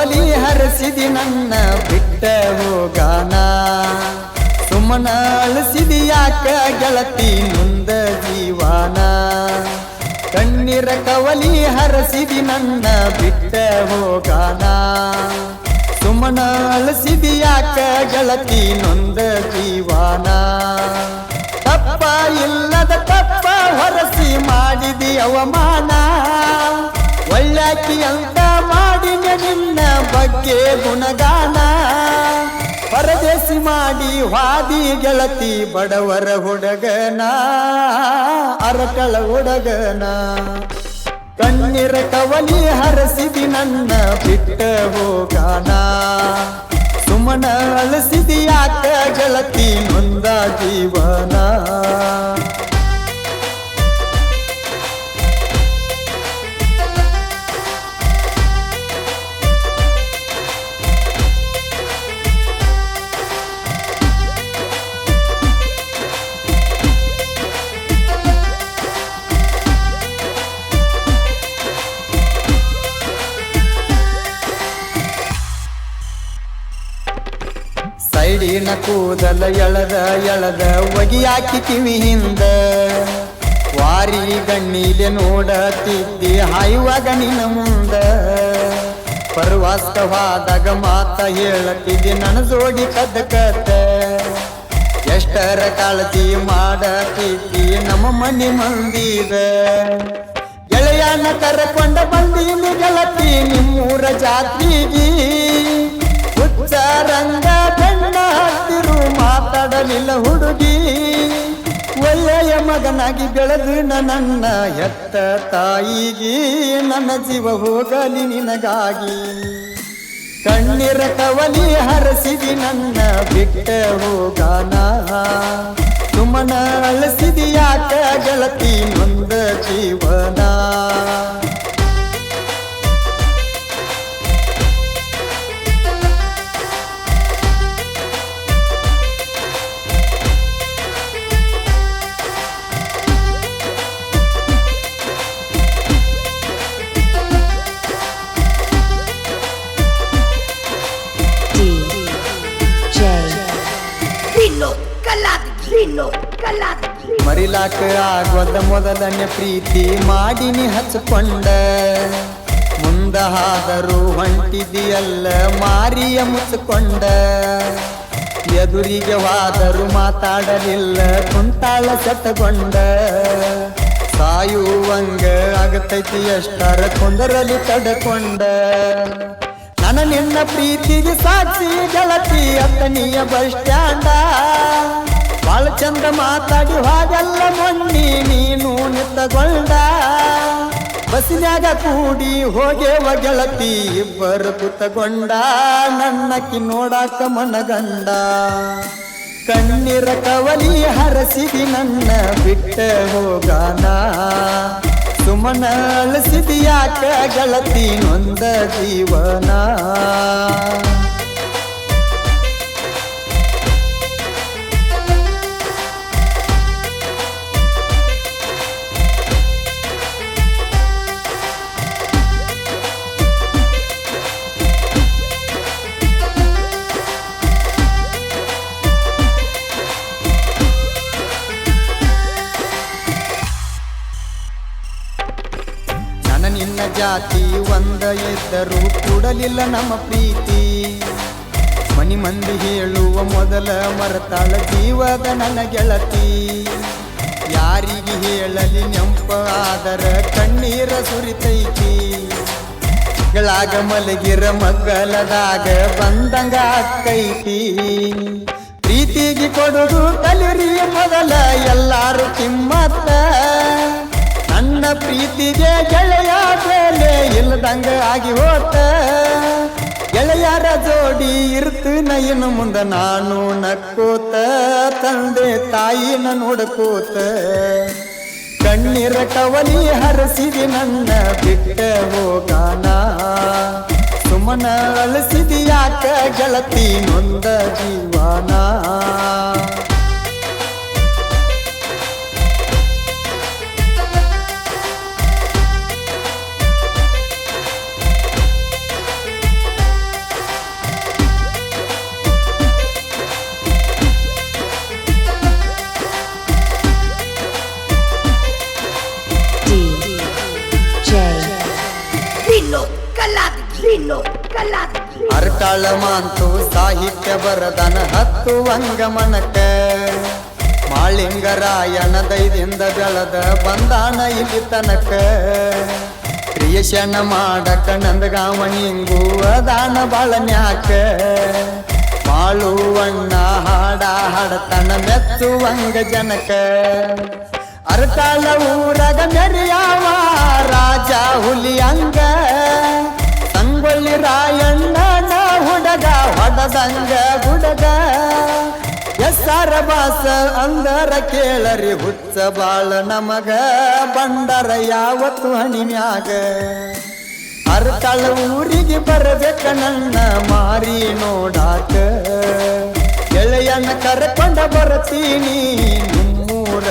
ಕವಲಿ ಹರಸಿದಿ ನನ್ನ ಬಿಟ್ಟ ಹೋಗಾನ ಸುಮ್ಮನ ಅಳಿಸಿದಿ ಯಾಕ ಗೆಳತಿ ನೊಂದ ಜೀವಾನ ಕಣ್ಣೀರ ಕವಲಿ ಹರಸಿದಿ ನನ್ನ ಬಿಟ್ಟ ಹೋಗಾನ ಸುಮ್ಮನ ಅಳಿಸಿದಿ ಯಾಕ ಗೆಳತಿ ನೊಂದ ಜೀವಾನ ತಪ್ಪ ಇಲ್ಲದ ತಪ್ಪ ಹೊರಸಿ ಮಾಡಿದಿ ಅವಮಾನ ಒಳ್ಳ್ಯಾಕಿ ಅಂತ ಮಾಡಿನ ನಿನ್ನ ಬಗ್ಗೆ ಗುಣಗಾನ ಪರದೇಸಿ ಮಾಡಿ ವಾದಿ ಗೆಳತಿ ಬಡವರ ಹುಡುಗನ ಅರಕಳ ಹುಡುಗನ ಕಣ್ಣೀರ ಕವಲಿ ಹರಸಿದಿ ನನ್ನ ಬಿಟ್ಟ ಹೋಗಾನ ಸುಮ್ಮನ ಅಳಿಸಿದಿ ಯಾಕ ಗೆಳತಿ ನೊಂದ ಜೀವನ ಸೈಡಿನ ಕೂದಲ ಎಳದ ಒಗಿಯಾಕಿ ಕಿವಿ ಹಿಂದ ವಾರಿ ಗಣ್ಣಿಲೆ ನೋಡತಿದ್ದಿ ಹಾಯುವಾಗ ನಿನ್ನ ಮುಂದ ಪರ್ವಾಸ್ತವಾದಾಗ ಮಾತ ಹೇಳತಿದ್ದಿ ನನ್ನ ಜೋಡಿ ಕದ್ದ ಎಷ್ಟರ ಕಾಳಜಿ ಮಾಡತಿದ್ದಿ ನಮ್ಮ ಮನೆ ಮಂದಿದ ಗೆಳೆಯನ ಕರಕೊಂಡ ಬಂದೀನಿ ಗೆಳತಿ ನಿಮ್ಮೂರ ಜಾತ್ರೆಗೆ ರಂಗ ಬೆಣ್ಣ ಹತ್ತಿರು ಮಾತಾಡಲಿಲ್ಲ ಹುಡುಗಿ ಒಳ್ಳೆಯ ಮಗನಾಗಿ ಬೆಳೆದು ನನ್ನ ಎತ್ತ ತಾಯಿಗೆ ನನ್ನ ಜೀವ ಹೋಗಲಿ ನಿನಗಾಗಿ ಕಣ್ಣೀರ ಕವಲಿ ಹರಸಿದಿ ನನ್ನ ಬಿಟ್ಟ ಹೋಗಾನ ಸುಮ್ಮನ ಅಳಿಸಿದಿ ಯಾಕ ಗೆಳತಿ ನೊಂದ ಜೀವನ ಮರಿಲಾಕ ಆಗೋದ ಮೊದಲನೇ ಪ್ರೀತಿ ಮಾಡಿನಿ ಹಚ್ಕೊಂಡ ಮುಂದ ಹಾದರು ಹೊಂಟಿದಿಯಲ್ಲ ಮಾರಿಯ ಮುಚ್ಚಿಕೊಂಡ ಎದುರಿಗೆ ವಾದರು ಮಾತಾಡಲಿಲ್ಲ ಕುಂತಾಳ ಸೆಟ್ಟಗೊಂಡ ಸಾಯುವಂಗ ಆಗತೈತಿ ಎಷ್ಟರ ಕೊಂದರಲಿ ತಡಕೊಂಡ ನನ್ನ ನಿನ್ನ ಪ್ರೀತಿಗೆ ಸಾಕ್ಷಿ ಗೆಳತಿ ಅತ್ತನಿಯ ಬಸ್ ಸ್ಟ್ಯಾಂಡ ಬಾಳ ಚಂದ ಮಾತಾಡಿ ಹಾಗೆಲ್ಲ ಮೊನ್ನಿ ನೀನು ನಿತ್ತಗೊಂಡ ಬಸ್ನ್ಯಾಗ ಕೂಡಿ ಹೋಗೇವ ಗೆಳತಿ ಇಬ್ಬರು ಕುತ್ತಗೊಂಡ ನನ್ನಕ್ಕಿ ನೋಡಾಕ ಮನಗಂಡ ಕಣ್ಣೀರ ಕವಲಿ ಹರಸಿದಿ ನನ್ನ ಬಿಟ್ಟ ಹೋಗಾನ ಸುಮ್ಮನ ಅಳಿಸಿದಿ ಯಾಕ ಗೆಳತಿ ನೊಂದ ಜೀವನ ನಿನ್ನ ಜಾತಿ ಒಂದ ಇದ್ದರೂ ಕೂಡಲಿಲ್ಲ ನಮ್ಮ ಪ್ರೀತಿ ಮನಿ ಮಂದಿ ಹೇಳುವ ಮೊದಲ ಮರತಾಳ ಜೀವದ ನನ್ನ ಗೆಳತಿ ಯಾರಿಗೆ ಹೇಳಲಿ ನೆಂಪ ಆದರ ಕಣ್ಣೀರ ಸುರಿತೈತಿ ಗಳಾಗ ಮಲಗಿರ ಮಗ್ಗಲದಾಗ ಬಂದಂಗ ಅಕ್ಕೈತಿ ಪ್ರೀತಿಗೆ ಕೊಡುದು ಕಲಿರಿ ಮೊದಲ ಎಲ್ಲಾರು ಕಿಮ್ಮತ್ತ ನನ್ನ ಪ್ರೀತಿಗೆ ಗೆಳೆಯ ಬೆಲೆ ಇಲ್ಲದಂಗ ಆಗಿ ಹೋತ ಗೆಳೆಯರ ಜೋಡಿ ಇರ್ತನ ಇನ್ನು ಮುಂದ ನಾನು ನಕ್ಕೋತ ತಂದೆ ತಾಯಿನ ನೋಡ್ಕೋತ ಕಣ್ಣೀರ ಕವಲಿ ಹರಸಿದಿ ನನ್ನ ಬಿಟ್ಟ ಹೋಗಾನ ಸುಮ್ಮನ ಅಳಿಸಿದಿ ಯಾಕ ಗೆಳತಿ ನೊಂದ ಜೀವನ ಅರಟಾಳ ಮಾಂತು ಸಾಹಿತ್ಯ ಬರದನ 10 ಅಂಗಮನಕ ಮಾಳಿಂಗರಾಯಣ ದೈದಿಂದ ಬೆಳೆದ ಬಂದಾನ ಇಲ್ಲಿ ತನಕ ಕ್ರಿಯೇಷನ್ ಮಾಡಕ ನಂದಗಾಮಣಿಂಗು ಅದಾನ ಬಾಳನ್ಯಾಕ ಮಾಳುವಣ್ಣ ಹಾಡ ಹಾಡತನ ಮೆಚ್ಚುವಂಗ ಜನಕ ಅರಟಾಳ ಊರಗ ಮೆರಿಯಾವ ರಾಜ ಹುಲಿಯಂಗ ಸಂಗೊಳ್ಳಿ ರಾಯಣ್ಣ ಹುಡಗ ಹೊಡದಂಗ ಗುಡಗ ಎಸ್ಸಾರ ಬಾಸ ಅಂದರ ಕೇಳರಿ ಹುಚ್ಚ ಬಾಳ ನಮಗ ಬಂಡರ ಯಾವತ್ತು ಹಣಿಮ್ಯಾಗ ಅರಟಾಳ ಊರಿಗೆ ಬರಬೇಕ ನನ್ನ ಮಾರಿ ನೋಡಾಕ ಗೆಳೆಯನ್ನ ಕರ್ಕೊಂಡ ಬರ್ತೀನಿ ನಿಮ್ಮೂರ